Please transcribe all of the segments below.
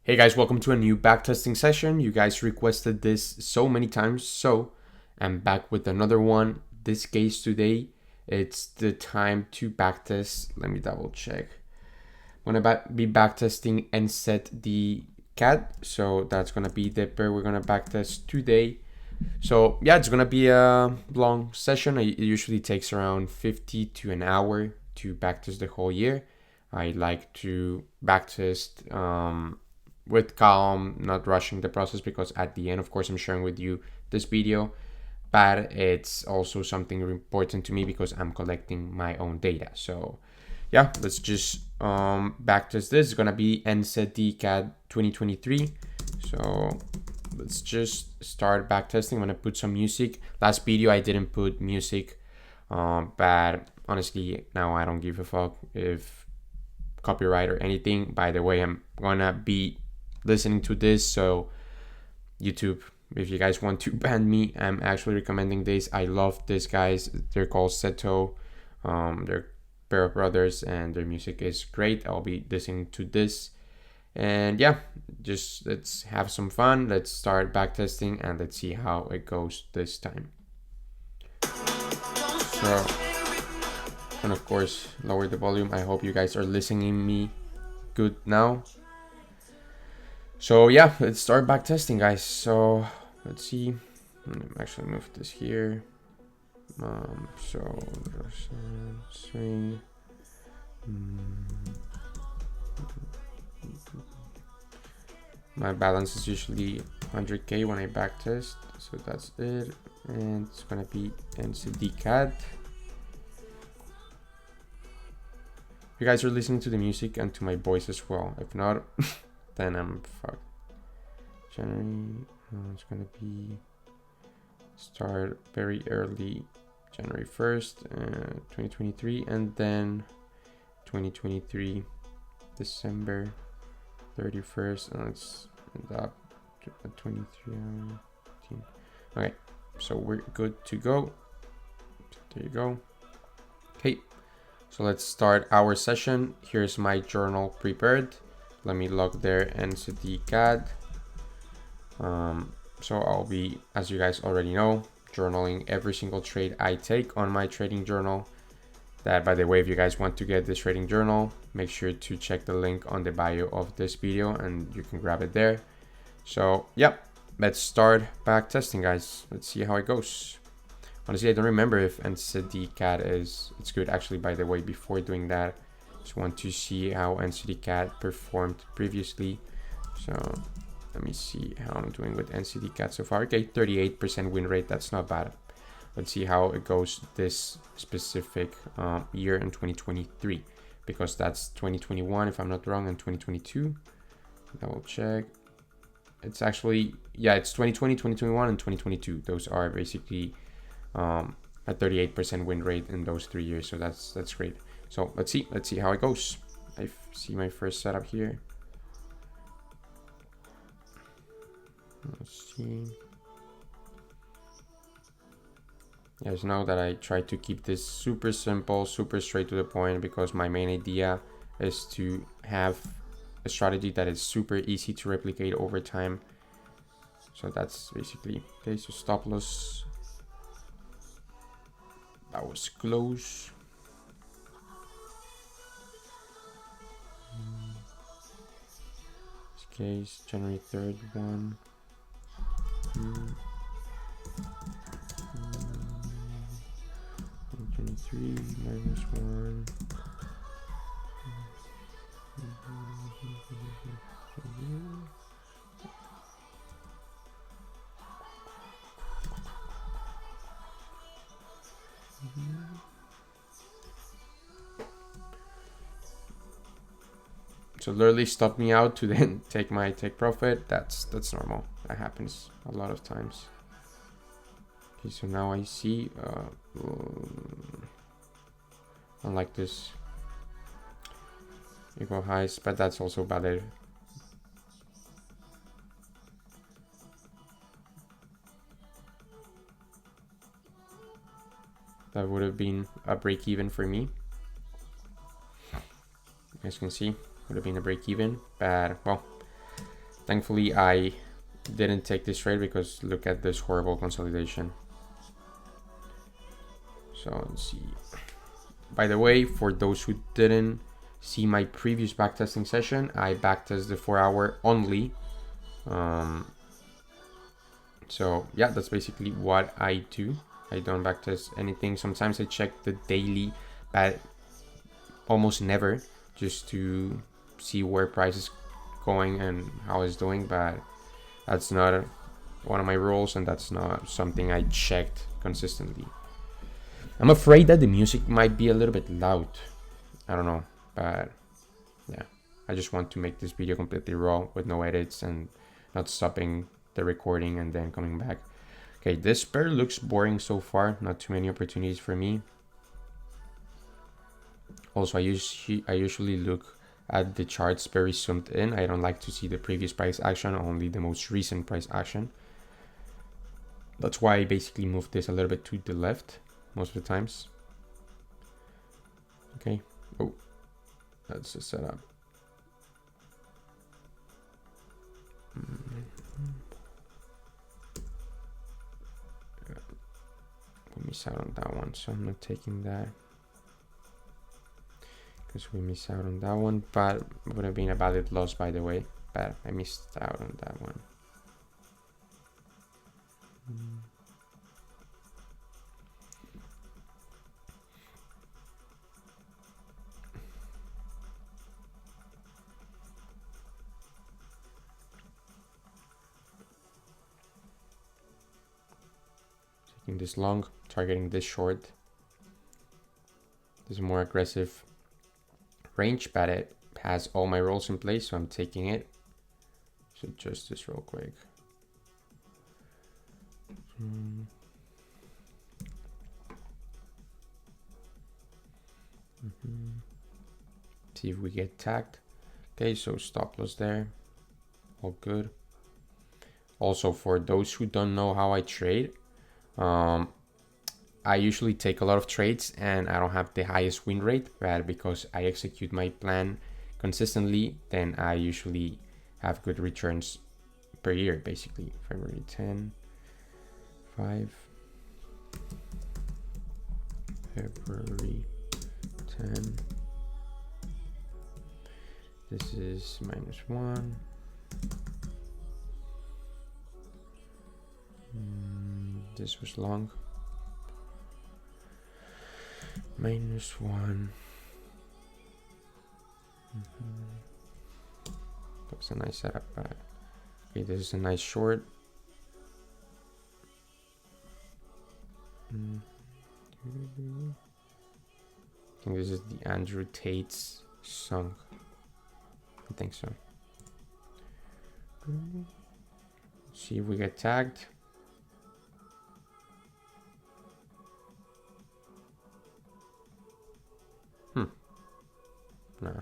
Hey guys, welcome to a new backtesting session. You guys requested this so many times, so I'm back with another one. This case today, it's the time to backtest. Let me double check. I'm gonna be backtesting NZDCAD, so that's gonna be the pair we're gonna backtest today. So yeah, it's gonna be a long session. It usually takes around 50 to an hour to backtest the whole year. I like to backtest with calm, not rushing the process, because at the end, of course, I'm sharing with you this video, but it's also something important to me because I'm collecting my own data. So yeah, let's just backtest this. It's gonna be NZDCAD 2023. So let's just start backtesting. I'm gonna put some music. Last video I didn't put music, but honestly now I don't give a fuck if copyright or anything. By the way, I'm gonna be listening to this, so YouTube, if you guys want to ban me, I'm actually recommending this. I love these guys. They're called Seto. They're pair of brothers and their music is great. I'll be listening to this, and yeah, just let's have some fun. Let's start backtesting and let's see how it goes this time. So, and of course lower the volume. I hope you guys are listening me good now. So yeah, let's start backtesting, guys. So let's see. Actually move this here. So swing. My balance is usually 100k when I backtest, so that's it. And it's gonna be NZDCAD. You guys are listening to the music and to my voice as well. If not, then I'm fucked. January, it's gonna be start very early, January 1st, 2023, and then 2023, December 31st, and let's end up at 23. Okay, so we're good to go. There you go. Okay, so let's start our session. Here's my journal prepared. Let me log there NZDCAD. So I'll be, as you guys already know, journaling every single trade I take on my trading journal. That, by the way, if you guys want to get this trading journal, make sure to check the link on the bio of this video and you can grab it there. So yep, let's start back testing, guys. Let's see how it goes. Honestly, I don't remember if NZDCAD it's good. Actually, by the way, before doing that, just want to see how NZDCAD performed previously. So let me see how I'm doing with NZDCAD so far. Okay, 38% win rate. That's not bad. Let's see how it goes this specific year in 2023, because that's 2021 if I'm not wrong, and 2022. Double check. It's actually, yeah, it's 2020, 2021, and 2022. Those are basically a 38% win rate in those 3 years. So that's great. So let's see how it goes. I see my first setup here. Let's see. You guys know that I try to keep this super simple, super straight to the point, because my main idea is to have a strategy that is super easy to replicate over time. So that's basically okay. So stop loss, that was close. This case, January 3rd, 1, 23 minus 1. So literally stop me out to then take profit. That's normal. That happens a lot of times. Okay, so now I see unlike this equal highs, but that's also valid. That would have been a break even for me. You guys can see would have been a break even, but well, Thankfully, I didn't take this trade because look at this horrible consolidation. So let's see. By the way, for those who didn't see my previous backtesting session, I backtest the 4-hour only. So yeah, that's basically what I do. I don't backtest anything. Sometimes I check the daily, but almost never, just to see where price is going and how it's doing. But that's not one of my rules, and that's not something I checked consistently. I'm afraid that the music might be a little bit loud. I don't know, but yeah, I just want to make this video completely raw with no edits and not stopping the recording and then coming back. Okay, this pair looks boring so far. Not too many opportunities for me. Also, I usually look at the charts very zoomed in. I don't like to see the previous price action, only the most recent price action. That's why I basically move this a little bit to the left most of the times. Okay. Oh, that's the setup. We miss out on that one, so I'm not taking that because we miss out on that one, but it would have been a valid loss, by the way, but I missed out on that one. Taking this long, targeting this short. This is a more aggressive range, but it has all my rolls in place, so I'm taking it. So just this real quick. See if we get tagged. Okay, so stop loss there. All good. Also, for those who don't know how I trade, I usually take a lot of trades and I don't have the highest win rate, but because I execute my plan consistently, then I usually have good returns per year, basically. February 10, 5, February 10. This is -1. This was long. -1. That's a nice setup, but okay, this is a nice short. I think this is the Andrew Tate's song. I think so. See if we get tagged. Nah.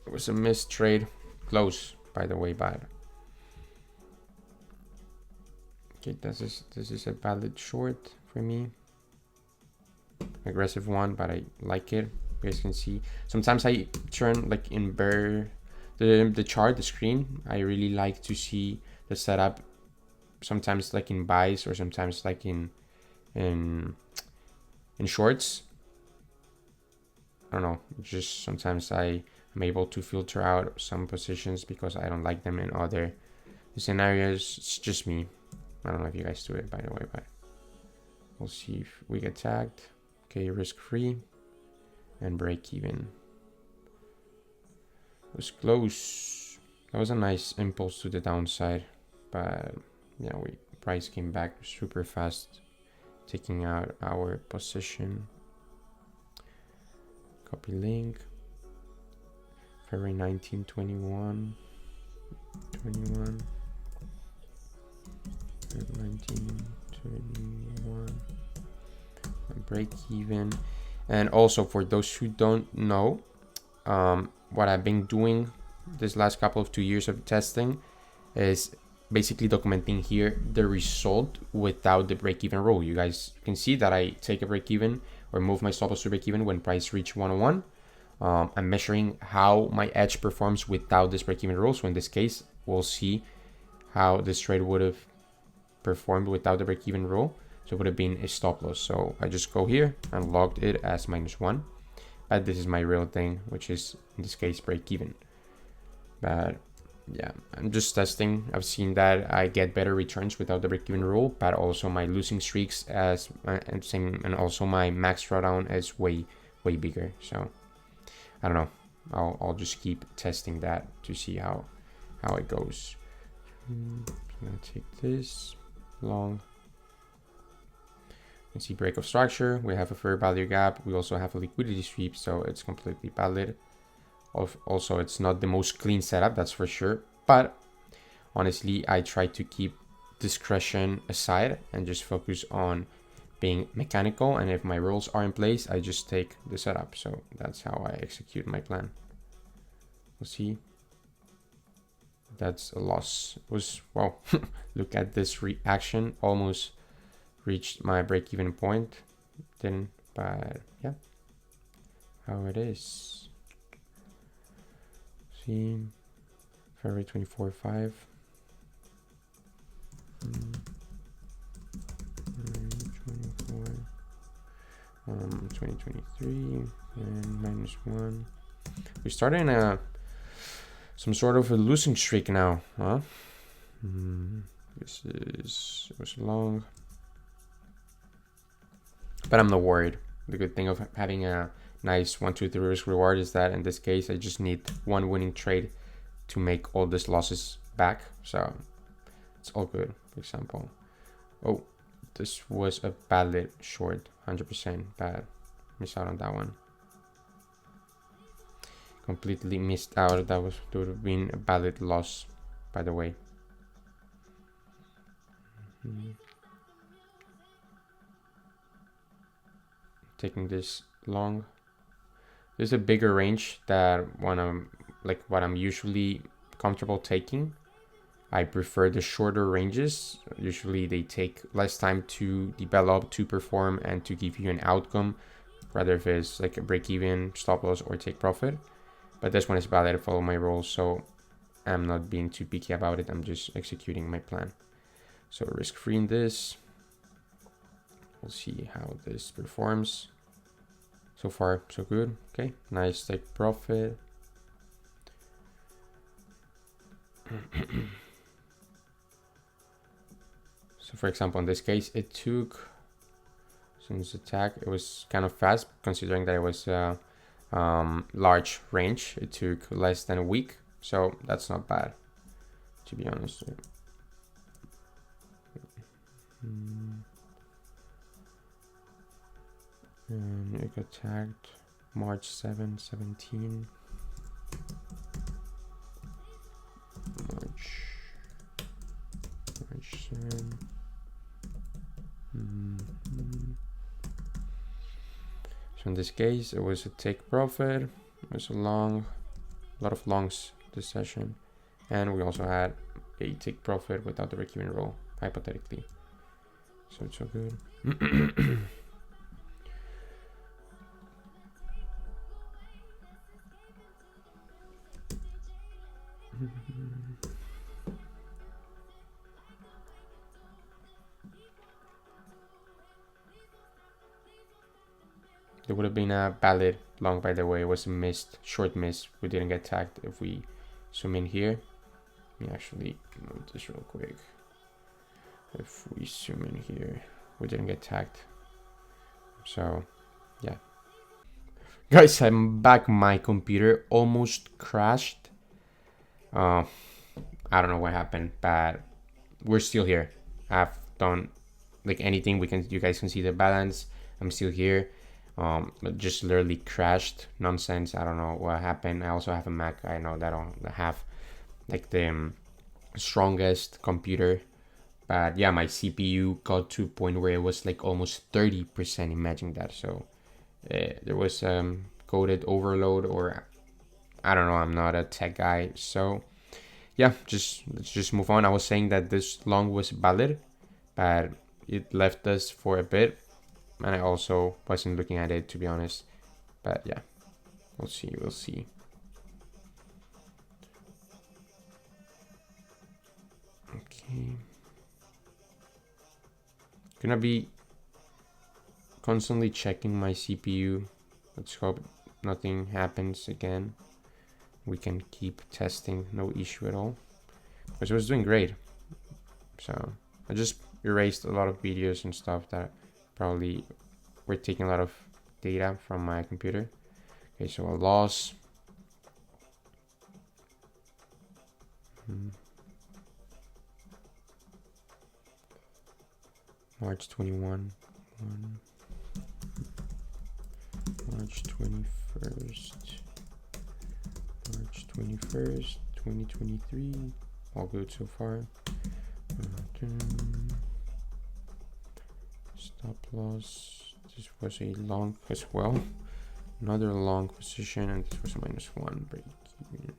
It was a missed trade. Close, by the way, bad. Okay, this is a valid short for me. Aggressive one, but I like it. You guys can see. Sometimes I turn like in the chart, the screen. I really like to see the setup. Sometimes like in buys or sometimes like in shorts. I don't know, just sometimes I am able to filter out some positions because I don't like them in other scenarios. It's just me. I don't know if you guys do it, by the way, but we'll see if we get tagged. Okay, risk free and break even. It was close. That was a nice impulse to the downside, but yeah, price came back super fast, taking out our position. Copy link. February 19, 21. 19, 21. Break even. And also for those who don't know, what I've been doing this last couple of 2 years of testing is basically documenting here the result without the break-even rule. You guys can see that I take a break-even or move my stop loss to break-even when price reach 101. I'm measuring how my edge performs without this break-even rule. So in this case, we'll see how this trade would have performed without the break-even rule. So it would have been a stop loss. So I just go here and logged it as -1. But this is my real thing, which is in this case break-even. But yeah, I'm just testing. I've seen that I get better returns without the break-even rule, but also my losing streaks and also my max drawdown is way bigger. So I don't know. I'll just keep testing that to see how it goes. I'm gonna take this long. You can see break of structure. We have a fair value gap. We also have a liquidity sweep, so it's completely valid. Also, it's not the most clean setup, that's for sure. But honestly, I try to keep discretion aside and just focus on being mechanical. And if my rules are in place, I just take the setup. So that's how I execute my plan. We'll see. That's a loss. It was, wow, look at this reaction. Almost reached my break-even point. Didn't, but yeah, how it is. See, February 24/5. 2023 and -1. We started in some sort of a losing streak now, huh? It was long, but I'm not worried. The good thing of having a nice 1, 2, 3 risk reward is that in this case I just need one winning trade to make all these losses back, so it's all good. For example, oh, this was a valid short, 100% bad. Miss out on that one. Completely missed out. That would have been a valid loss, by the way. Taking this long. There's a bigger range that what I'm usually comfortable taking. I prefer the shorter ranges. Usually they take less time to develop, to perform, and to give you an outcome, rather if it's like a break-even, stop loss, or take profit. But this one is valid. I follow my rules, so I'm not being too picky about it. I'm just executing my plan. So risk-free in this. We'll see how this performs. So far, so good. Okay, nice take profit. So for example, in this case, it took, since attack, it was kind of fast, considering that it was a large range. It took less than a week, so that's not bad, to be honest. And it got tagged March 7, 17. March 7. So in this case, it was a take profit. It was a lot of longs this session, and we also had a take profit without the break-even rule, hypothetically. So it's so good. There would have been a valid long, by the way. It was a short miss. We didn't get tagged. If we zoom in here, let me actually move this real quick. If we zoom in here, we didn't get tagged. So yeah, guys, I'm back. My computer almost crashed. I don't know what happened, but we're still here. I've done like anything. You guys can see the balance. I'm still here. It just literally crashed. Nonsense. I don't know what happened. I also have a Mac. I know that I don't have like the strongest computer, but yeah, my CPU got to a point where it was like almost 30%. Imagine that. So there was coded overload, or I don't know. I'm not a tech guy, so yeah, let's just move on. I was saying that this long was valid, but it left us for a bit, and I also wasn't looking at it, to be honest. But yeah, We'll see, we'll see. Okay. Gonna be constantly checking my CPU. Let's hope nothing happens again. We can keep testing, no issue at all. Because it was doing great. So I just erased a lot of videos and stuff that probably were taking a lot of data from my computer. Okay, so a loss. March 21. March 21st. March 21st, 2023. All good so far. Stop loss. This was a long as well. Another long position, and this was a -1 break even.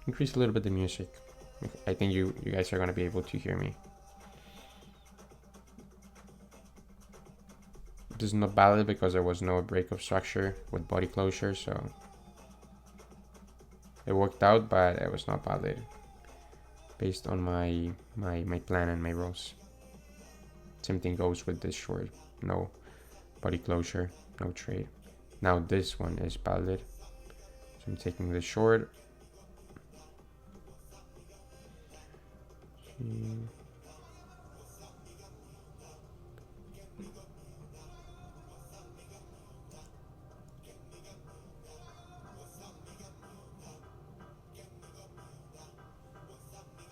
Increase a little bit the music. I think you guys are gonna be able to hear me. This is not valid because there was no break of structure with body closure, so it worked out, but it was not valid based on my plan and my rules. Same thing goes with this short. No body closure, no trade. Now this one is valid, so I'm taking the short.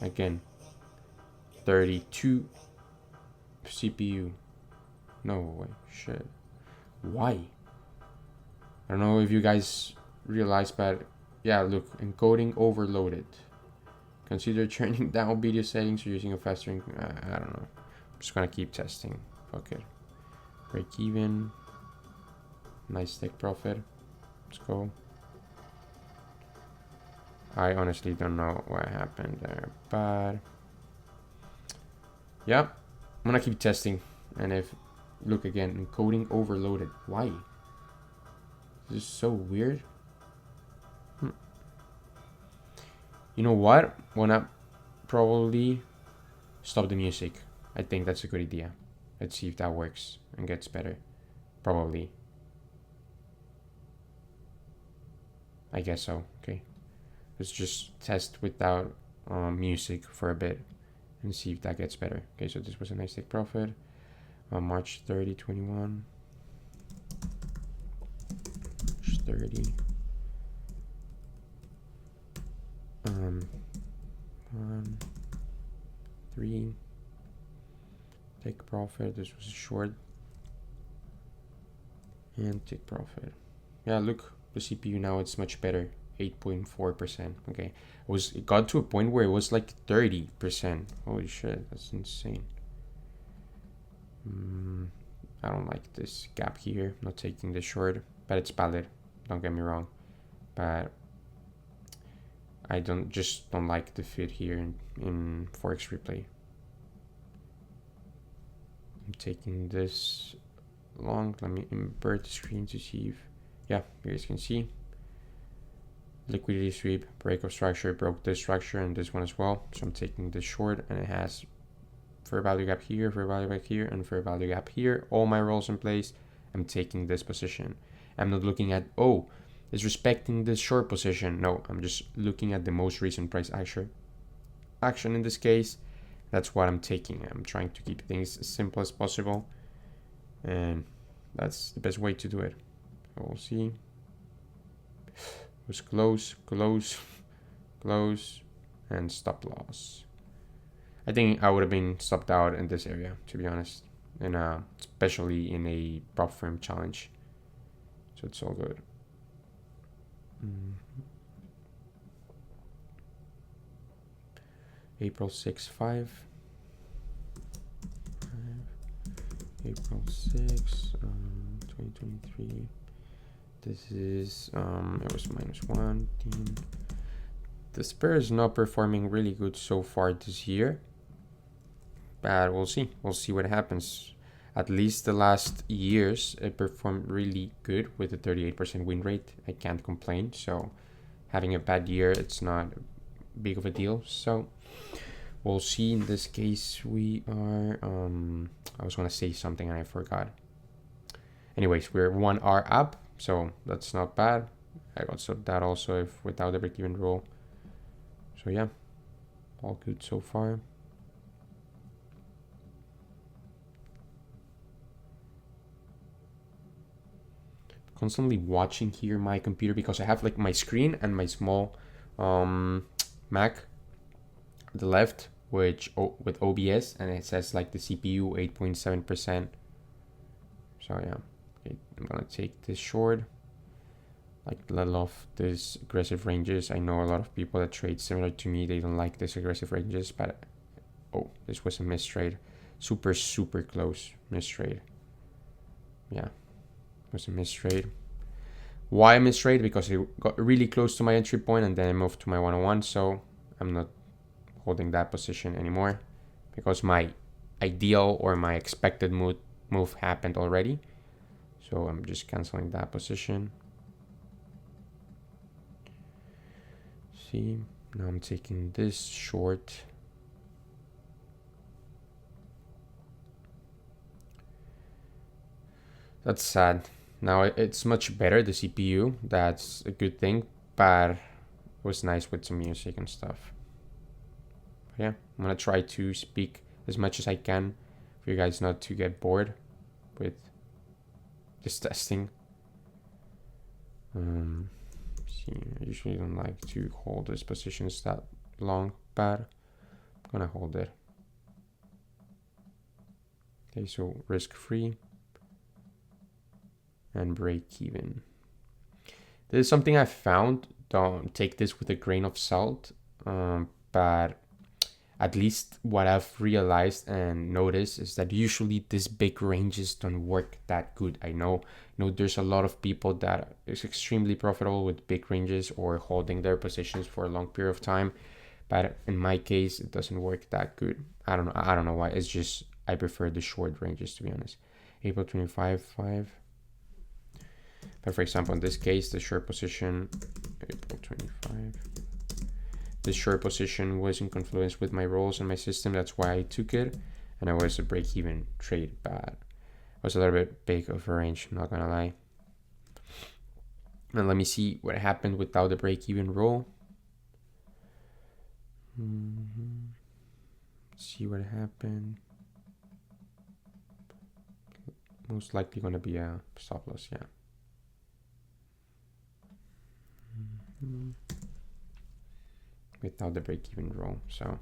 Again, 32 CPU. No way, shit. Why? I don't know if you guys realize, but yeah, look, encoding overloaded. Consider turning down video settings or using a faster. I don't know. I'm just gonna keep testing. Fuck it. Break even. Nice take profit. Let's go. I honestly don't know what happened there, but yeah, I'm gonna keep testing. And if, look again, encoding overloaded. Why? This is so weird. You know what? Wanna probably stop the music. I think that's a good idea. Let's see if that works and gets better. Probably. I guess so. Okay. Let's just test without music for a bit and see if that gets better. Okay, so this was a nice take profit on March 30, 21. March 30. 1, 3. Take profit. This was a short. And take profit. Yeah, look, the CPU now it's much better. 8.4%. Okay, it got to a point where it was like 30%. Holy shit, that's insane. I don't like this gap here. Not taking the short, but it's valid. Don't get me wrong, but I don't like the fit here in Forex replay. I'm taking this long. Let me invert the screen to see if, yeah, you guys can see. Liquidity sweep, break of structure, broke this structure and this one as well. So I'm taking this short, and it has fair value gap here, fair value gap here, and fair value gap here. All my roles in place. I'm taking this position. I'm not looking at, oh, it's respecting this short position. No, I'm just looking at the most recent price action in this case. That's what I'm taking. I'm trying to keep things as simple as possible, and that's the best way to do it. We'll see. It was close, and stop loss. I think I would have been stopped out in this area, to be honest, and especially in a prop firm challenge. So it's all good. April 6, 5. April 6, 2023. This is, it was -1. The Spur is not performing really good so far this year. but we'll see. We'll see what happens. At least the last years, it performed really good with a 38% win rate. I can't complain. So having a bad year, it's not big of a deal. So we'll see. In this case, we are, I was going to say something and I forgot. Anyways, we're 1 hour up, so that's not bad. I got that also if without the break-even rule. So yeah, all good so far. Constantly watching here my computer because I have like my screen and my small Mac at the left, which with OBS, and it says like the CPU 8.7%. So yeah, okay, I'm gonna take this short, like let off these aggressive ranges. I know a lot of people that trade similar to me, they don't like this aggressive ranges, but oh, this was a mistrade. Super close mistrade. Yeah, it was a mistrade. Why a mistrade? Because it got really close to my entry point and then I moved to my 101, so I'm not holding that position anymore because my ideal or my expected move happened already. So I'm just canceling that position. See, now I'm taking this short. That's sad. Now it's much better, the CPU. That's a good thing, but it was nice with some music and stuff. But yeah, I'm gonna try to speak as much as I can for you guys not to get bored with this testing. See, I usually don't like to hold these positions that long, but I'm gonna hold it. Okay, so risk-free and break even. This is something I found. Don't take this with a grain of salt, but at least what I've realized and noticed is that usually these big ranges don't work that good. I know there's a lot of people that is extremely profitable with big ranges or holding their positions for a long period of time, but in my case it doesn't work that good. I don't know why. It's just I prefer the short ranges, to be honest. April 25, 5. But for example, in this case, the short position, April 25. This short position was in confluence with my roles and my system. That's why I took it. And it was a break-even trade, but it was a little bit big of a range, I'm not gonna lie. And let me see what happened without the break-even roll. See what happened. Most likely gonna be a stop loss, yeah. Without the break-even roll, so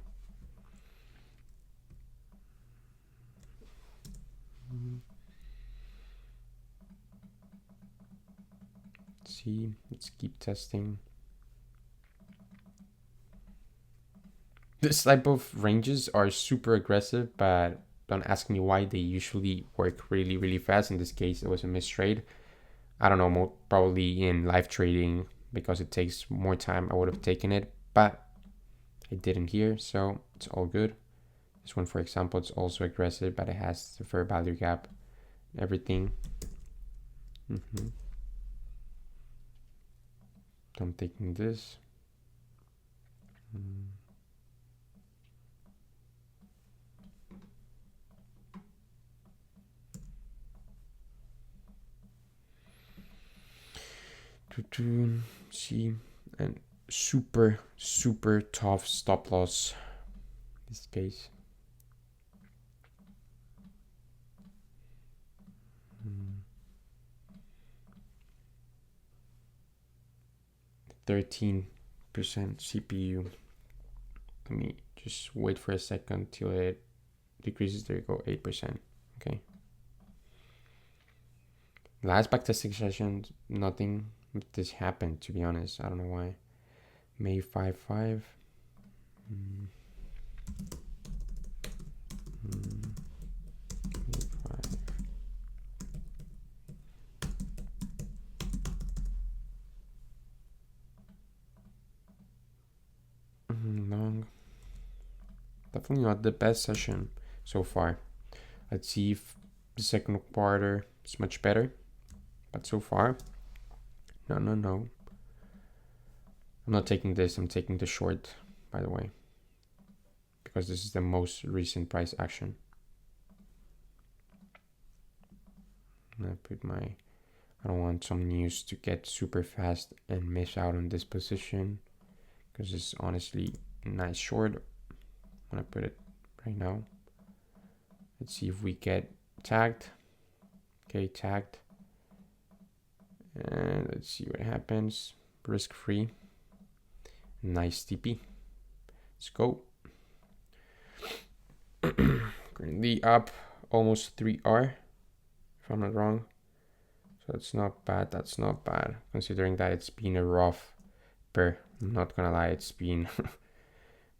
see, let's keep testing. This type of ranges are super aggressive, but don't ask me why. They usually work really fast. In this case, it was a mistrade. I don't know, probably in live trading because it takes more time, I would have taken it, but I didn't here, so it's all good. This one, for example, it's also aggressive, but it has the fair value gap, everything. I'm taking this. To see, and super tough stop loss in this case. %13 CPU. Let me just wait for a second till it decreases. There you go, 8%. Okay. Last backtesting session, nothing with this happened, to be honest. I don't know why. May 5.5. Long. Definitely not the best session. so far. Let's see if the second quarter is much better. But so far, no. I'm not taking this, I'm taking the short, by the way, because this is the most recent price action. I don't want some news to get super fast and miss out on this position, because it's honestly a nice short. I'm gonna put it right now. Let's see if we get tagged. Okay, tagged. And let's see what happens. Risk free. Nice TP. Let's go. Currently up almost 3R, if I'm not wrong. So that's not bad. That's not bad, considering that it's been a rough pair. I'm not gonna lie, it's been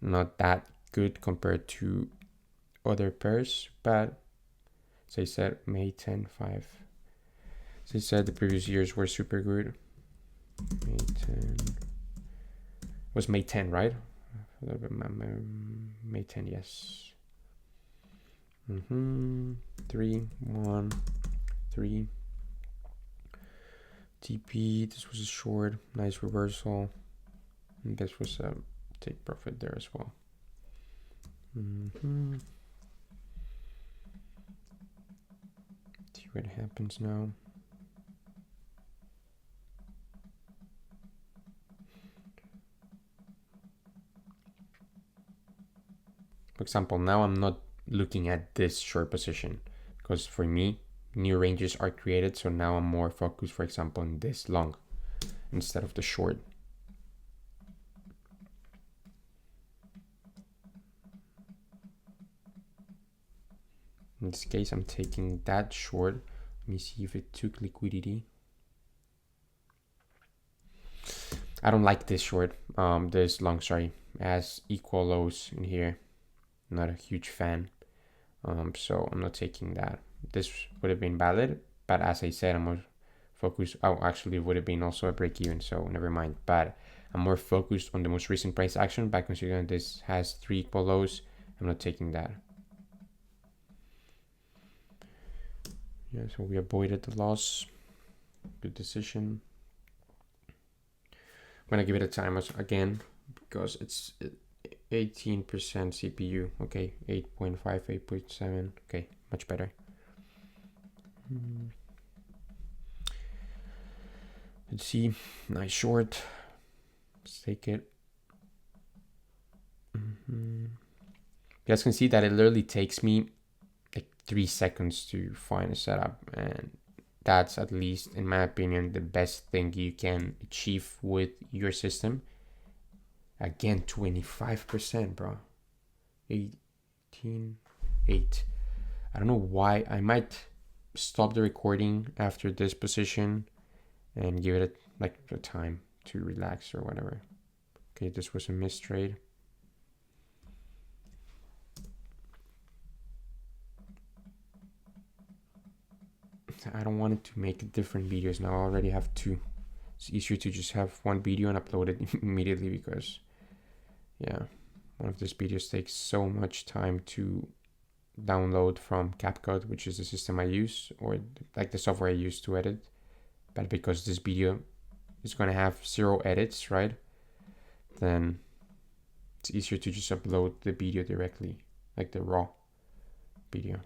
not that good compared to other pairs, but as I said, May 10, 5. As I said, the previous years were super good. May 10. It was May 10, right? May 10, yes. 3, 1, 3. TP, this was a short, nice reversal. And this was a take profit there as well. See what happens now. For example, now I'm not looking at this short position, because for me, new ranges are created. So now I'm more focused, for example, on this long instead of the short. In this case, I'm taking that short. Let me see if it took liquidity. I don't like this short, this long, sorry, as equal lows in here. Not a huge fan. So I'm not taking that. This would have been valid, but as I said, I'm more focused. Oh, actually, it would have been also a break even, so never mind. But I'm more focused on the most recent price action, by considering this has 3 equal lows. I'm not taking that. Yeah, so we avoided the loss. Good decision. I'm gonna give it a time again, because it's 18% CPU. Okay, 8.5, 8.7. Okay, much better. Let's see. Nice short. Let's take it. You guys can see that it literally takes me like 3 seconds to find a setup, and that's, at least in my opinion, the best thing you can achieve with your system. Again, 25%, bro. 18.8. I don't know why. I might stop the recording after this position and give it like a time to relax or whatever. Okay, this was a missed trade. I don't want it to make different videos now. I already have 2. It's easier to just have one video and upload it immediately, because yeah, one of these videos takes so much time to download from CapCut, which is the system I use, or like the software I use to edit. But because this video is going to have 0 edits, right, then it's easier to just upload the video directly, like the raw video.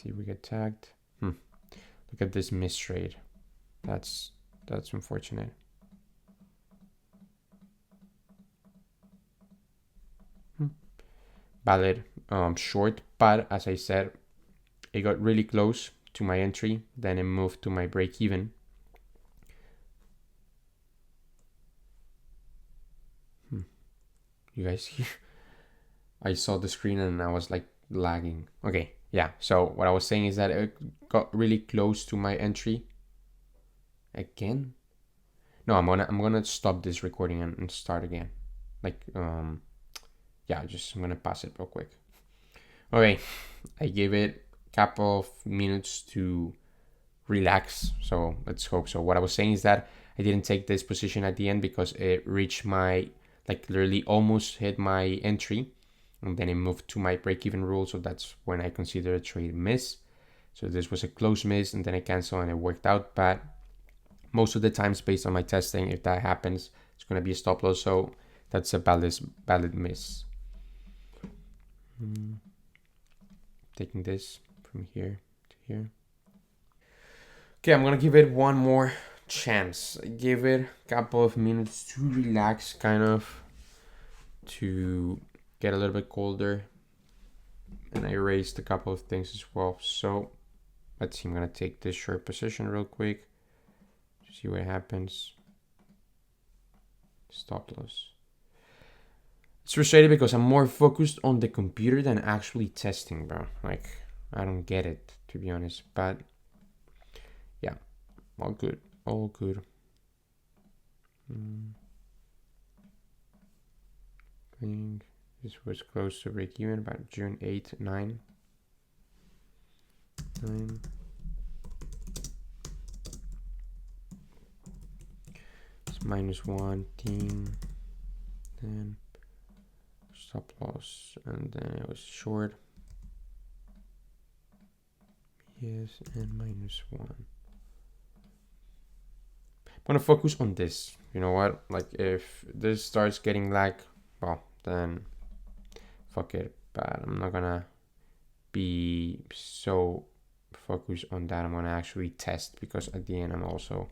See, we get tagged. Look at this missed trade. That's unfortunate. Valid short, but as I said, it got really close to my entry, then it moved to my break even. You guys hear? I saw the screen and I was like lagging. Okay, yeah, so what I was saying is that it got really close to my entry. Again? No, I'm gonna stop this recording and start again. Like yeah, I'm gonna pass it real quick. Okay, I gave it a couple of minutes to relax, so let's hope. So what I was saying is that I didn't take this position at the end because it reached my, like, literally almost hit my entry, and then it moved to my break-even rule, so that's when I consider a trade miss. So this was a close miss, and then I cancel and it worked out. But most of the times, based on my testing, if that happens, it's going to be a stop loss. So that's a valid miss. Taking this from here to here. Okay, I'm going to give it one more chance. Give it a couple of minutes to relax, kind of, to get a little bit colder. And I erased a couple of things as well. So let's see, I'm going to take this short position real quick to see what happens. Stop loss. It's frustrating because I'm more focused on the computer than actually testing, bro. Like, I don't get it, to be honest. But yeah, all good. All good. I think this was close to break even, about June 8, 9. It's -1 team, then stop loss, and then it was short. Yes, and -1. I'm gonna focus on this. You know what? Like, if this starts getting lag, well, then fuck it. But I'm not gonna be so focused on that. I'm gonna actually test, because at the end I'm also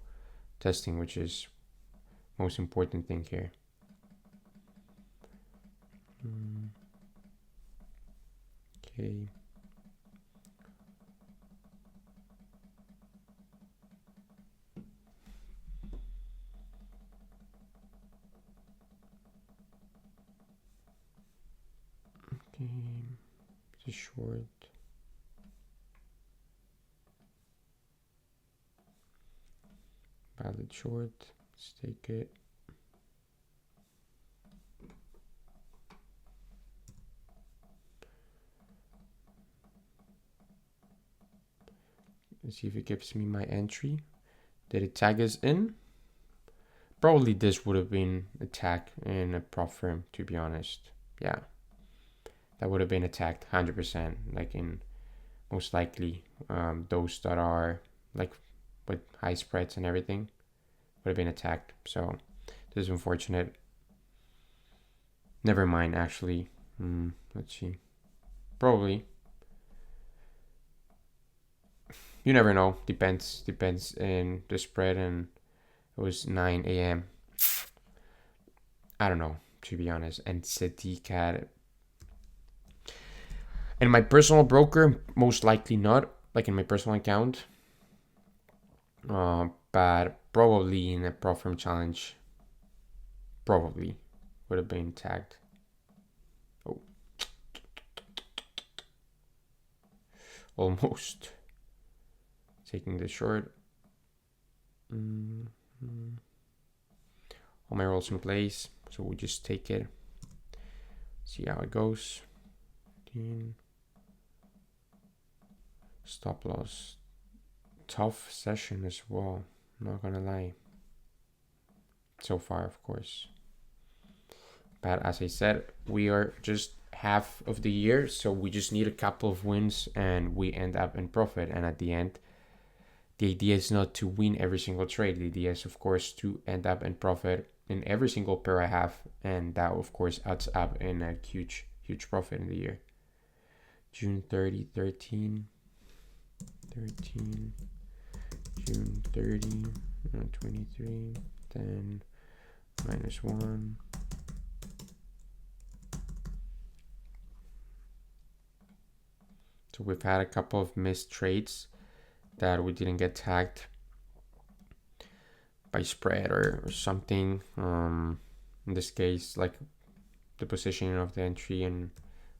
testing, which is most important thing here. Okay. It's short. Valid short. Let's take it. Let's see if it gives me my entry. Did it tag us in? Probably this would have been a tag in a prop firm, to be honest. Yeah. That would have been attacked 100%, like in most likely those that are like with high spreads and everything would have been attacked. So this is unfortunate. Never mind, actually. Let's see. Probably. You never know. Depends in the spread, and it was 9 a.m. I don't know, to be honest. NZDCAD. And my personal broker, most likely not, like in my personal account. But probably in a prop firm challenge, probably would have been tagged. Oh. Almost. Taking the short. All my rolls in place, so we'll just take it. See how it goes. Stop loss. Tough session as well, not gonna lie. So far, of course. But as I said, we are just half of the year, so we just need a couple of wins and we end up in profit. And at the end, the idea is not to win every single trade. The idea is, of course, to end up in profit in every single pair I have, and that, of course, adds up in a huge profit in the year. June 30, 13, June 30, 23, then -1. So we've had a couple of missed trades that we didn't get tagged by spread or something. In this case, like the positioning of the entry and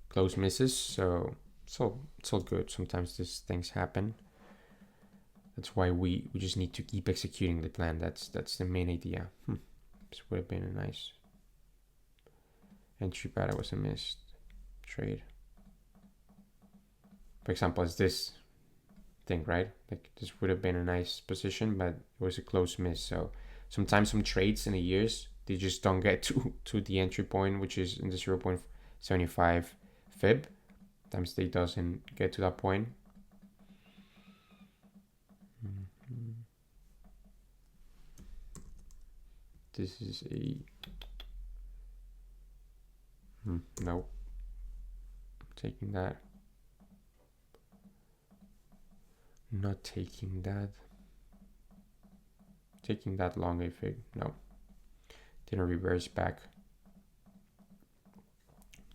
close misses. So it's all good. Sometimes these things happen. That's why we just need to keep executing the plan. That's the main idea. This would have been a nice entry, but it was a missed trade. For example, it's this thing, right? Like this would have been a nice position, but it was a close miss. So sometimes some trades in the years, they just don't get to the entry point, which is in the 0.75 fib. Times they doesn't get to that point. This is a no. Taking that. Not taking that. Taking that long a fig. No. Didn't reverse back.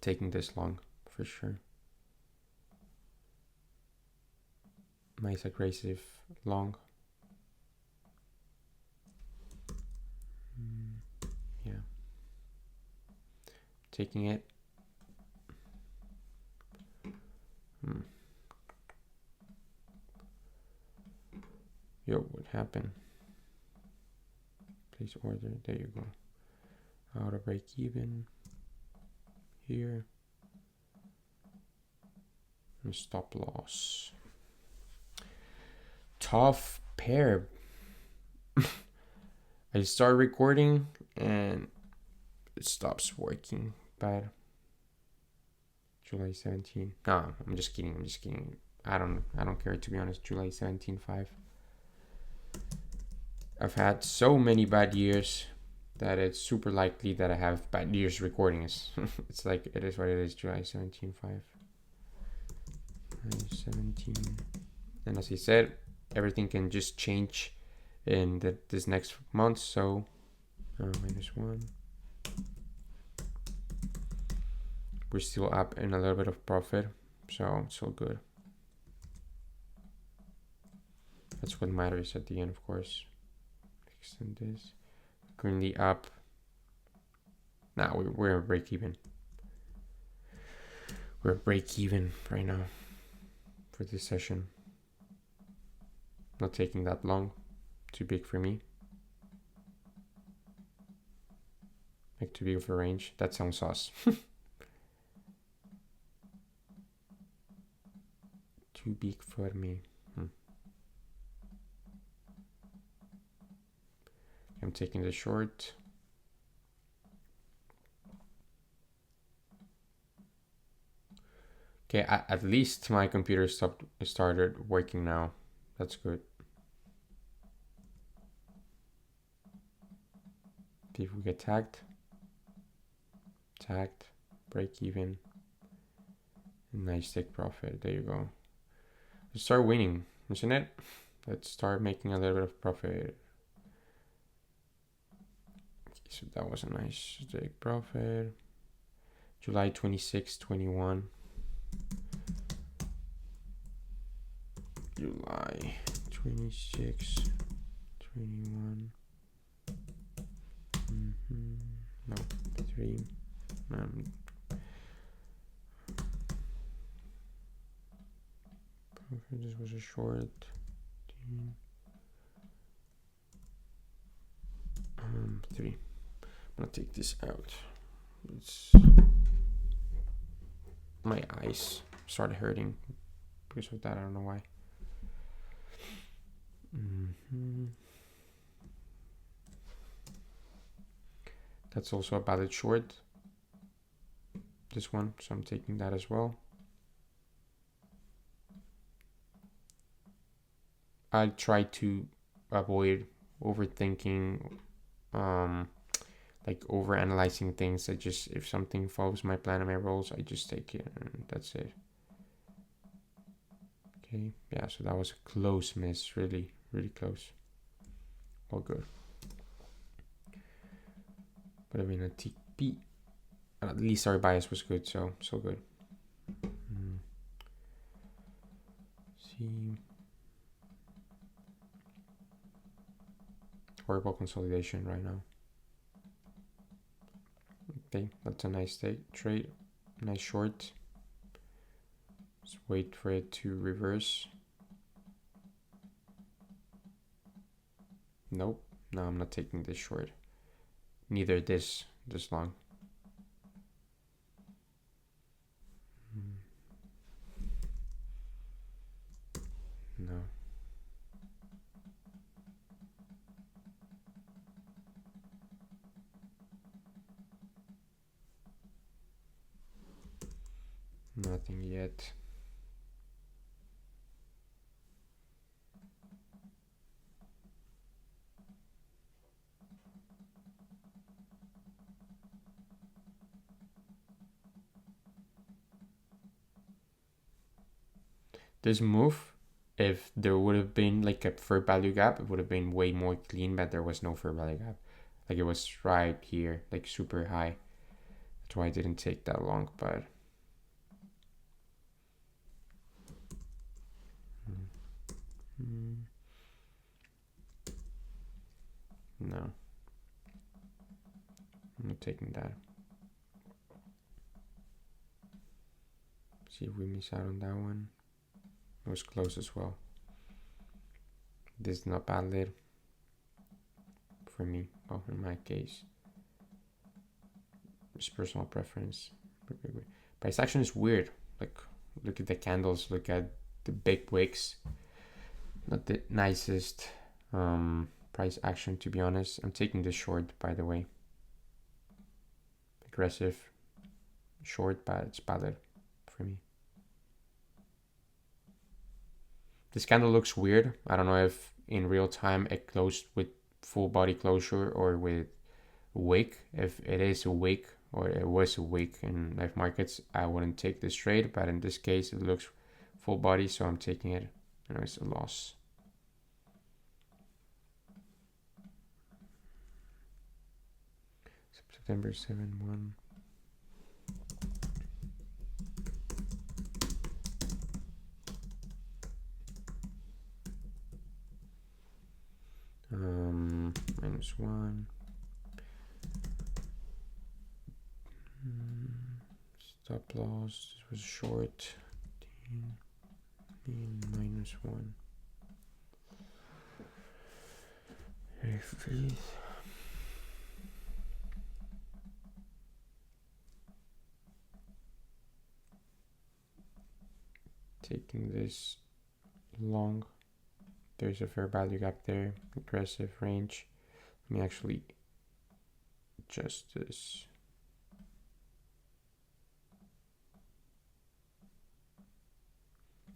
Taking this long for sure. Nice aggressive long. Yeah. Taking it. Yo, what happened? Place order. There you go. Out of break even. Here. And stop loss. Tough pair. I start recording and it stops working. Bad. July 17. No, I'm just kidding. I don't care, to be honest. July 17.5. I've had so many bad years that it's super likely that I have bad years recording. It's like, it is what it is. July 17.5. 17. And as I said, everything can just change in this next month. So -1. We're still up in a little bit of profit, so it's all good. That's what matters at the end, of course. Extend this. Currently up. Now we're at break even. We're at break even right now for this session. Not taking that long. Too big for me. Like too big of a range. That sounds sauce. Too big for me. I'm taking the short. Okay, at least my computer started working now. That's good. If we get tagged, break even, nice take profit. There you go. Let's start winning, isn't it? Let's start making a little bit of profit. Okay, so that was a nice take profit. July 26, 21. July 26, 21. No, 3. This was a short. 3. I'm gonna take this out. My eyes started hurting because of that. I don't know why. That's also a valid short. This one, so I'm taking that as well. I try to avoid overthinking, like over analyzing things. If something follows my plan and my rules, I just take it and that's it. Okay, yeah, so that was a close miss, really, really close. All good. But I mean, a TP, at least our bias was good, so good. See. Horrible consolidation right now. Okay, that's a nice trade, nice short. Let's wait for it to reverse. Nope, no, I'm not taking this short. Neither this long. No. this move, if there would have been like a fair value gap, it would have been way more clean, but there was no fair value gap. Like it was right here, like super high. That's why it didn't take that long, but no, I'm not taking that. See if we miss out on that one. It was close as well. This is not valid for me. Well, in my case, it's personal preference. Price action is weird. Like, look at the candles. Look at the big wicks. Not the nicest price action, to be honest. I'm taking this short, by the way. Aggressive short, but it's valid for me. This candle looks weird. I don't know if in real time it closed with full body closure or with wick. If it is a wick or it was a wick in live markets, I wouldn't take this trade, but in this case it looks full body, so I'm taking it. I know it's a loss. September 7-1. -1. Stop loss. This was short. -1. Taking this long. There's a fair value gap there. Aggressive range. Let me actually adjust this.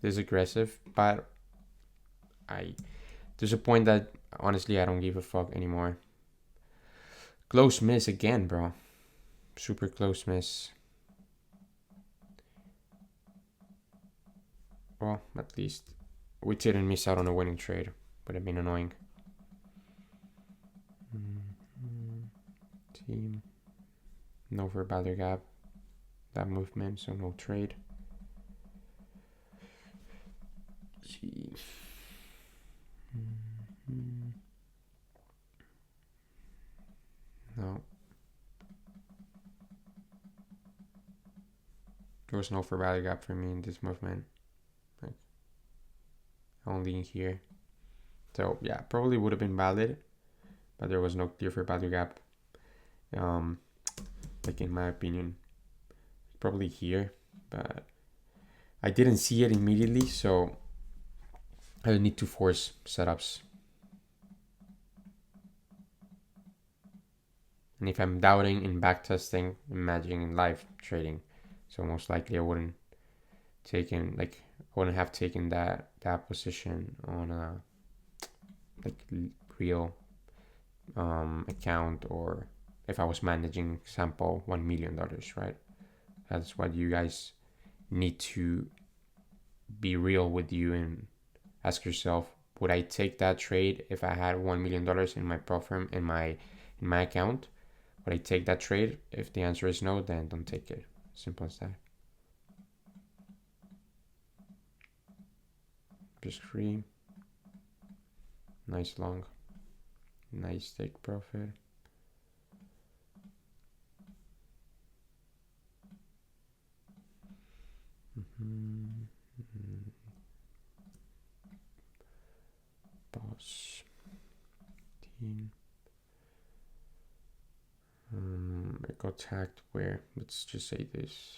This is aggressive, but there's a point that honestly I don't give a fuck anymore. Close miss again, bro. Super close miss. Well, at least we didn't miss out on a winning trade. Would have been annoying. Team. No fair value gap. That movement, so no trade. See. No. There was no fair value gap for me in this movement. Like, only in here. So yeah, probably would have been valid, but there was no clear fair value gap. Like in my opinion, probably here, but I didn't see it immediately, so I need to force setups. And if I'm doubting in backtesting, imagine in live trading. So most likely I wouldn't have taken that position on a like real account, or if I was managing example $1 million, right? That's what you guys need to be real with you and ask yourself, would I take that trade if I had $1 million in my profit in my account? Would I take that trade? If the answer is no, then don't take it. Simple as that. Just free. Nice long. Nice take profit. Boss. Team. I got tagged where? Let's just say this.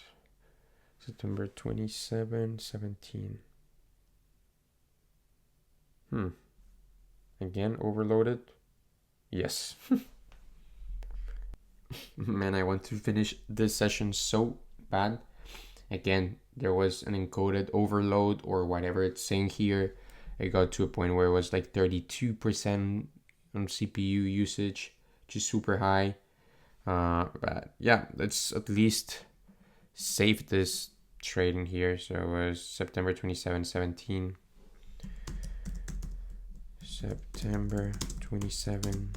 September 27, 17. Again, overloaded? Yes. Man, I want to finish this session so bad. Again, there was an encoded overload or whatever it's saying here. It got to a point where it was like 32% on CPU usage, which is super high. But yeah, let's at least save this trading here. So it was September 27, 17. September 27.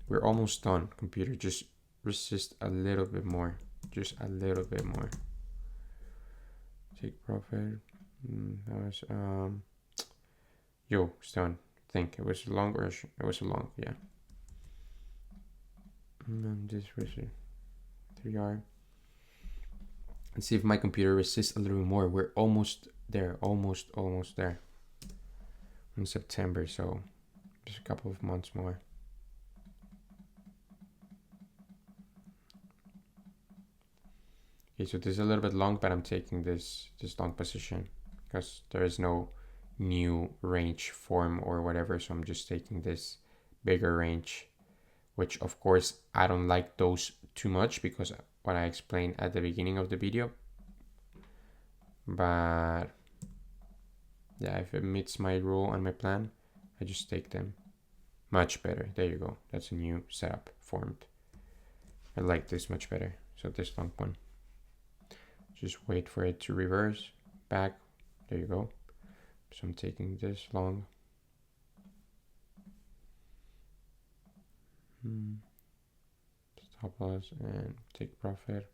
We're almost done, computer. Just resist a little bit more. Just a little bit more. Take profit. That was yo, it's done. Think it was long or it was a long, yeah. And this was 3R. Let's see if my computer resists a little bit more. We're almost there, almost there. In September, so just a couple of months more. Okay, so this is a little bit long, but I'm taking this long position because there is no new range form or whatever, so I'm just taking this bigger range, which of course I don't like those too much because what I explained at the beginning of the video. But yeah, if it meets my rule and my plan, I just take them. Much better. There you go. That's a new setup formed. I like this much better. So this long one. Just wait for it to reverse. Back. There you go. So I'm taking this long. Stop loss and take profit.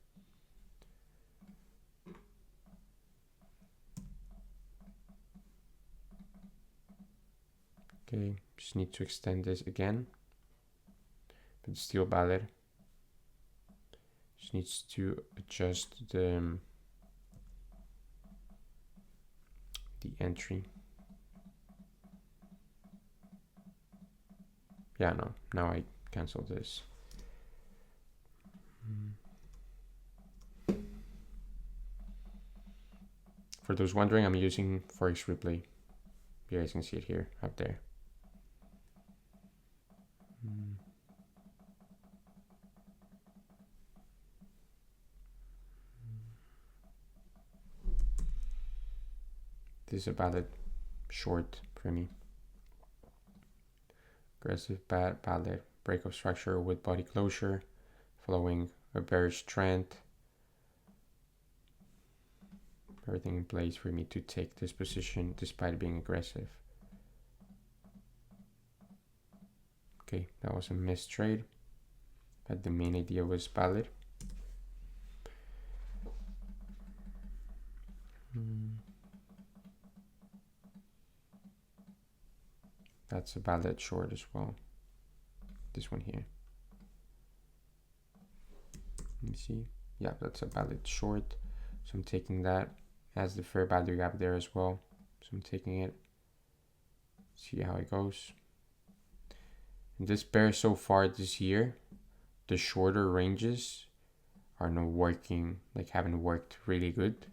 Okay, just need to extend this again, but it's still valid. Just needs to adjust the entry. Yeah, no, now I cancel this. For those wondering, I'm using Forex Replay. You guys can see it here, up there. This is a valid short for me. Aggressive valid break of structure with body closure, following a bearish trend. Everything in place for me to take this position despite being aggressive. Okay, that was a missed trade, but the main idea was valid. That's a valid short as well. This one here. Let me see. Yeah, that's a valid short. So I'm taking that as the fair value gap there as well. So I'm taking it. See how it goes. And this pair so far this year, the shorter ranges are not working, like haven't worked really good.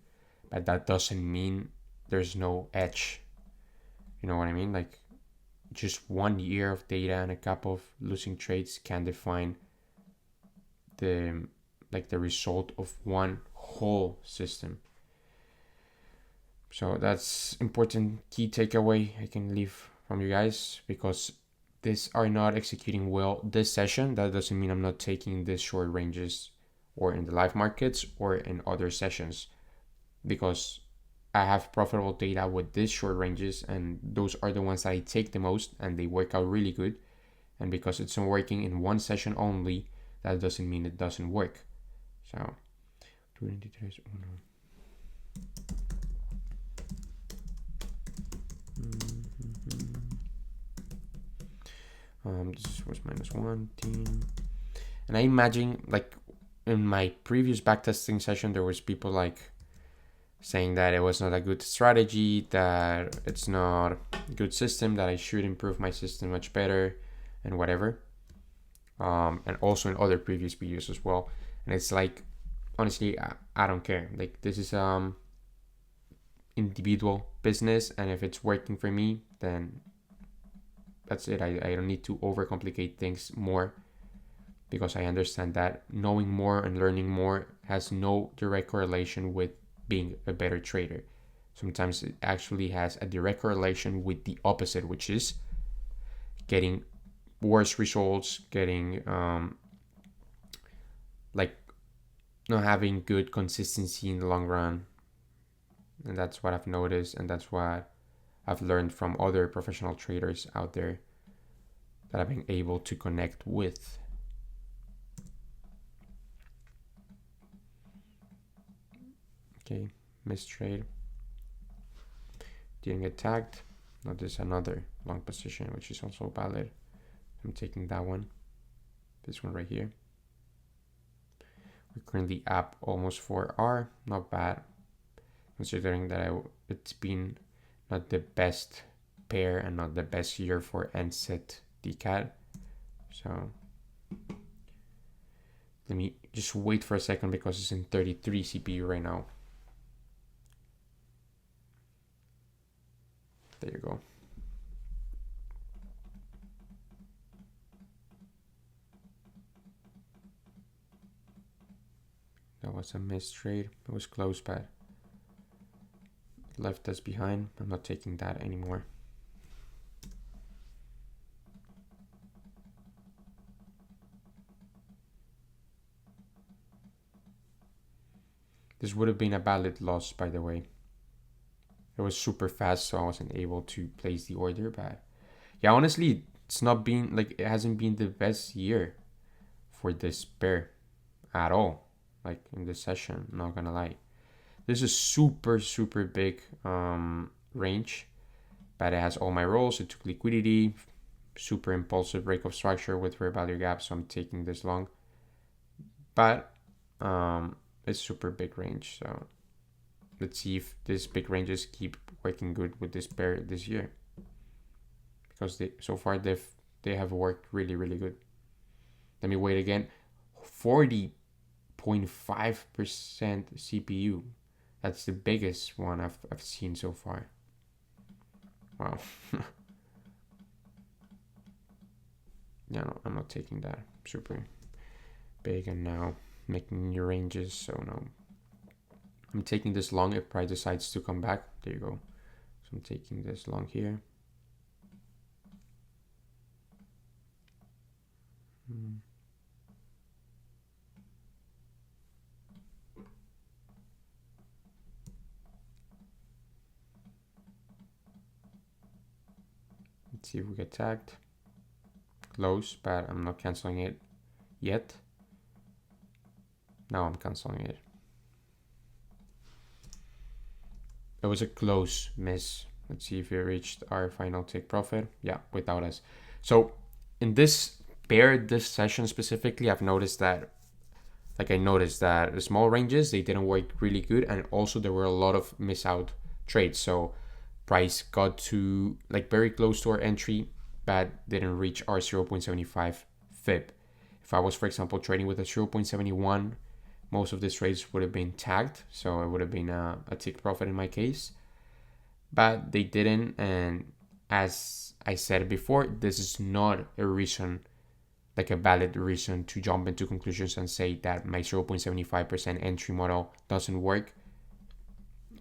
But that doesn't mean there's no edge. You know what I mean? Like just 1 year of data and a couple of losing trades can define the result of one whole system. So that's important key takeaway I can leave from you guys, because these are not executing well this session. That doesn't mean I'm not taking these short ranges or in the live markets or in other sessions, because I have profitable data with these short ranges, and those are the ones that I take the most and they work out really good. And because it's not working in one session only, that doesn't mean it doesn't work. So this was -1 team, and I imagine, like in my previous backtesting session, there was people like saying that it was not a good strategy, that it's not a good system, that I should improve my system much better and whatever, and also in other previous videos as well. And it's like, honestly, I don't care. Like, this is individual business, and if it's working for me, then that's it. I don't need to overcomplicate things more, because I understand that knowing more and learning more has no direct correlation with being a better trader. Sometimes it actually has a direct correlation with the opposite, which is getting worse results, getting not having good consistency in the long run. And that's what I've noticed, and that's what I've learned from other professional traders out there that I've been able to connect with. Okay, missed trade. Didn't get tagged. Now there's another long position, which is also valid. I'm taking that one. This one right here. We're currently up almost 4R. Not bad, considering that it's been not the best pair and not the best year for NZDCAD. So let me just wait for a second because it's in 33 CPU right now. There you go. That was a missed trade. It was close, but left us behind. I'm not taking that anymore. This would have been a valid loss, by the way. It was super fast, so I wasn't able to place the order. But yeah, honestly, it's not been like it hasn't been the best year for this pair at all. Like in this session, I'm not gonna lie. This is super big range, but it has all my roles. It took liquidity, super impulsive break of structure with fair value gap, so I'm taking this long. But it's super big range, so let's see if these big ranges keep working good with this pair this year, because so far they have worked really good. Let me wait again. 40.5% CPU. That's the biggest one I've seen so far. Wow. Yeah, no, I'm not taking that. Super big and now making new ranges, so no. I'm taking this long if price decides to come back. There you go. So I'm taking this long here. Let's see if we get tagged. Close, but I'm not canceling it yet. Now I'm canceling it. It was a close miss. Let's see if we reached our final take profit. Yeah, without us. So in this pair, this session specifically, I've noticed that, like I noticed that the small ranges, they didn't work really good. And also there were a lot of miss out trades. So price got to like very close to our entry, but didn't reach our 0.75 fib. If I was, for example, trading with a 0.71, most of these trades would have been tagged, so it would have been a take profit in my case, but they didn't. And as I said before, this is not a reason, like a valid reason to jump into conclusions and say that my 0.75% entry model doesn't work.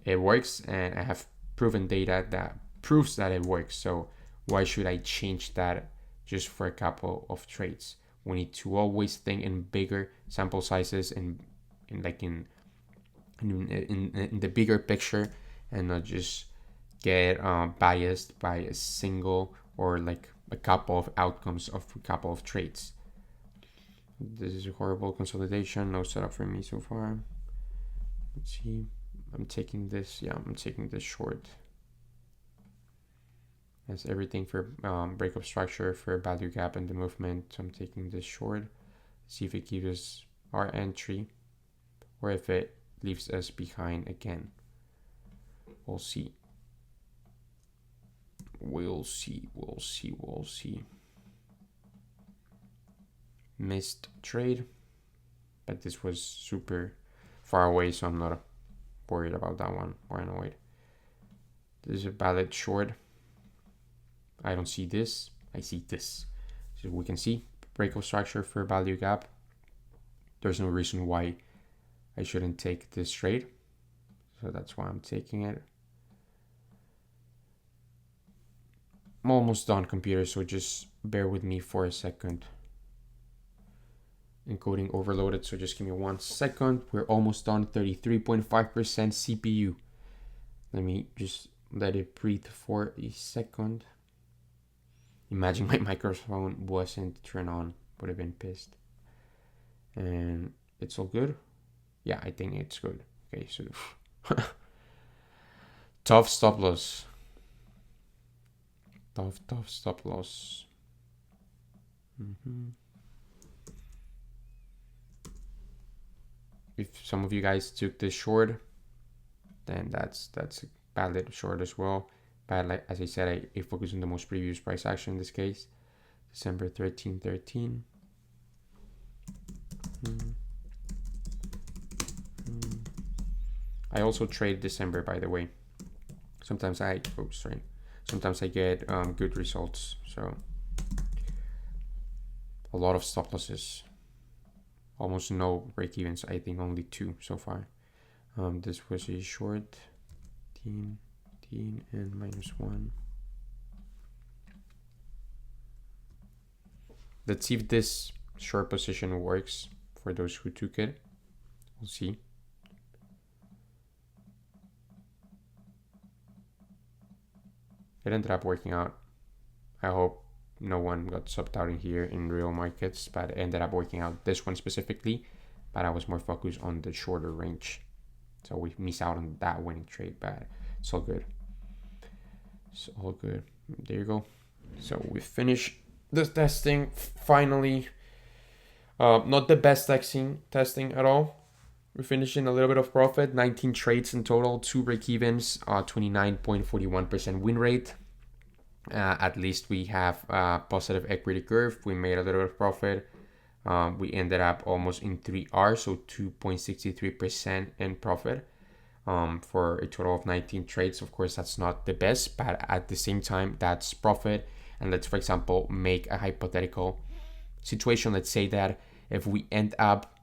It works, and I have proven data that proves that it works. So why should I change that just for a couple of trades? We need to always think in bigger sample sizes and in the bigger picture, and not just get biased by a single or like a couple of outcomes of a couple of trades. This is a horrible consolidation. No setup for me so far. Let's see. I'm taking this. Yeah, I'm taking this short. That's everything for breakup structure, for value gap, and the movement. So I'm taking this short. See if it gives us our entry, or if it leaves us behind again. We'll see. We'll see. Missed trade, but this was super far away, so I'm not worried about that one or annoyed. This is a valid short. I don't see this. I see this. So we can see breakup structure for value gap. There's no reason why I shouldn't take this trade, so that's why I'm taking it. I'm almost done, computer, so just bear with me for a second. Encoding overloaded, so just give me 1 second. We're almost done. 33.5% CPU. Let me just let it breathe for a second. Imagine my microphone wasn't turned on. Would have been pissed. And it's all good. Yeah, I think it's good. Okay, so tough stop loss. Tough stop loss. If some of you guys took this short, then that's a valid short as well. But like as I said, I focus on the most previous price action in this case. December 13. I also trade December, by the way. Sometimes I get good results. So a lot of stop losses. Almost no break evens. I think only 2 so far. This was a short 10 and -1. Let's see if this short position works for those who took it. We'll see. It ended up working out. I hope no one got subbed out in here in real markets, but it ended up working out. This one specifically, but I was more focused on the shorter range. So we miss out on that winning trade, but it's all good. It's all good. There you go. So we finished the testing finally. Not the best testing at all. We're finishing a little bit of profit. 19 trades in total, 2 break-evens, 29.41% win rate. At least we have a positive equity curve. We made a little bit of profit. We ended up almost in 3R, so 2.63% in profit for a total of 19 trades. Of course, that's not the best, but at the same time, that's profit. And let's, for example, make a hypothetical situation. Let's say that if we end up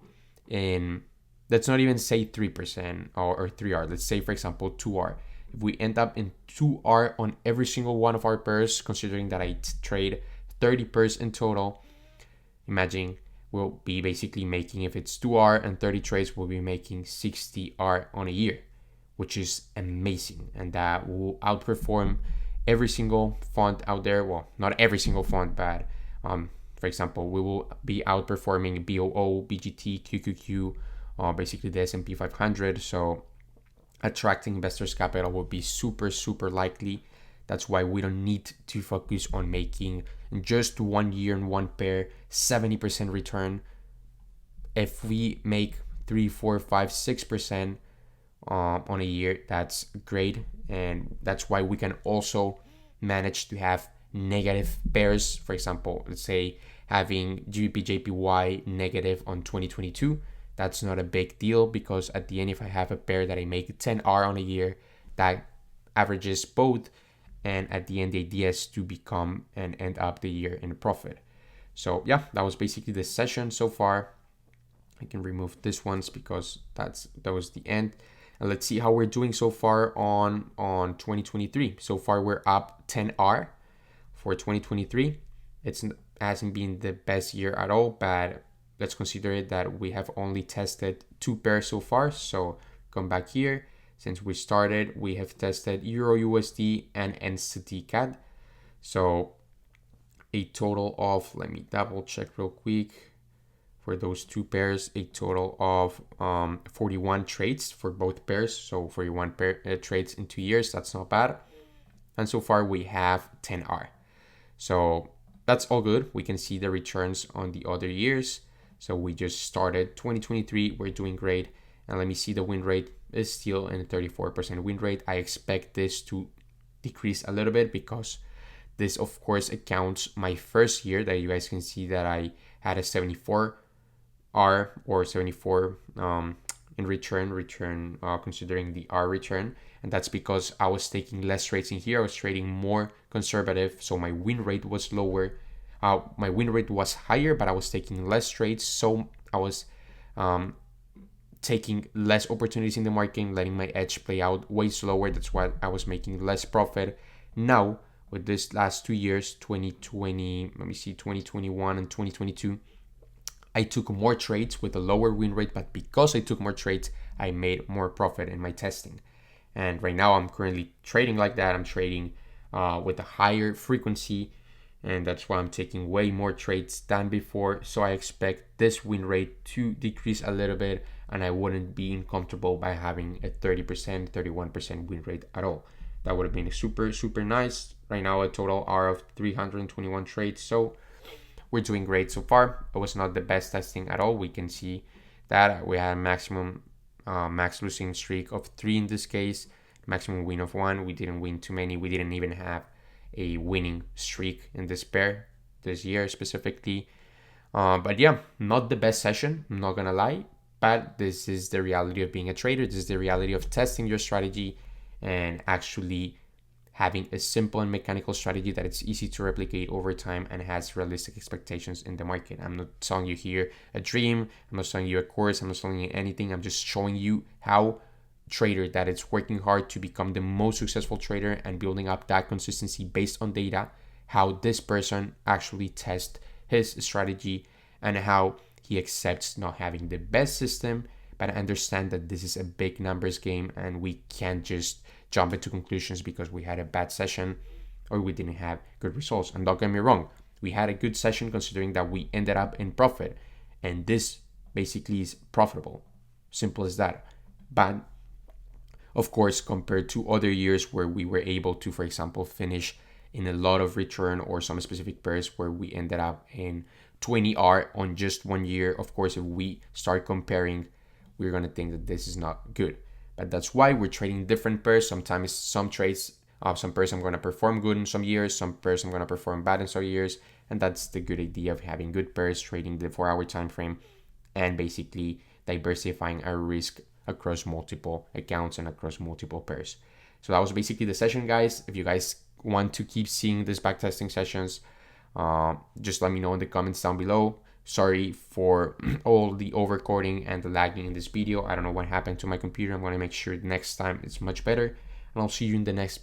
in, let's not even say 3% or 3R. Let's say, for example, 2R. If we end up in 2R on every single one of our pairs, considering that I trade 30 pairs in total, imagine we'll be basically making, if it's 2R and 30 trades, we'll be making 60R on a year, which is amazing. And that will outperform every single fund out there. Well, not every single fund, but for example, we will be outperforming BOO, BGT, QQQ, basically the S&P 500. So attracting investors' capital will be super, super likely. That's why we don't need to focus on making in just 1 year in one pair 70% return. If we make 3, 4, 5, 6% on a year, that's great. And that's why we can also manage to have negative pairs. For example, let's say having GBP/JPY negative on 2022. That's not a big deal, because at the end, if I have a pair that I make 10R on a year, that averages both. And at the end, the idea is to become and end up the year in a profit. So yeah, that was basically the session so far. I can remove this ones because that was the end. And let's see how we're doing so far on 2023. So far, we're up 10R for 2023. It hasn't been the best year at all, but let's consider it that we have only tested 2 pairs so far. So come back here. Since we started, we have tested Euro USD and NZDCAD. So a total of, let me double check real quick. For those 2 pairs, a total of 41 trades for both pairs. So 41 trades in 2 years, that's not bad. And so far we have 10R. So that's all good. We can see the returns on the other years. So we just started 2023, we're doing great. And let me see, the win rate is still in a 34% win rate. I expect this to decrease a little bit because this, of course, accounts my first year that you guys can see that I had a 74R or 74 in return, considering the R return. And that's because I was taking less trades in here. I was trading more conservative, so my win rate was lower. My win rate was higher, but I was taking less trades, so I was taking less opportunities in the market, letting my edge play out way slower. That's why I was making less profit. Now, with this last 2 years, 2020, 2021 and 2022, I took more trades with a lower win rate, but because I took more trades, I made more profit in my testing. And right now I'm currently trading like that. I'm trading with a higher frequency, and that's why I'm taking way more trades than before. So I expect this win rate to decrease a little bit, and I wouldn't be uncomfortable by having a 30%, 31% win rate at all. That would have been super, super nice. Right now, a total R of 321 trades. So we're doing great so far. It was not the best testing at all. We can see that we had a maximum max losing streak of 3 in this case, maximum win of 1. We didn't win too many. We didn't even have a winning streak in this pair this year specifically. But yeah, not the best session, I'm not gonna lie, but this is the reality of being a trader. This is the reality of testing your strategy and actually having a simple and mechanical strategy that it's easy to replicate over time and has realistic expectations in the market. I'm not telling you here a dream, I'm not telling you a course, I'm not telling you anything. I'm just showing you how trader that it's working hard to become the most successful trader and building up that consistency based on data, how this person actually tests his strategy and how he accepts not having the best system, but understand that this is a big numbers game and we can't just jump into conclusions because we had a bad session or we didn't have good results. And don't get me wrong, we had a good session considering that we ended up in profit, and this basically is profitable, simple as that. But of course, compared to other years where we were able to, for example, finish in a lot of return, or some specific pairs where we ended up in 20R on just 1 year, of course, if we start comparing, we're going to think that this is not good. But that's why we're trading different pairs. Sometimes some trades, some pairs I'm going to perform good in some years, some pairs I'm going to perform bad in some years. And that's the good idea of having good pairs, trading the 4-hour time frame, and basically diversifying our risk across multiple accounts and across multiple pairs. So that was basically the session, guys. If you guys want to keep seeing these backtesting sessions, just let me know in the comments down below. Sorry for all the overcoding and the lagging in this video. I don't know what happened to my computer. I'm going to make sure next time it's much better. And I'll see you in the next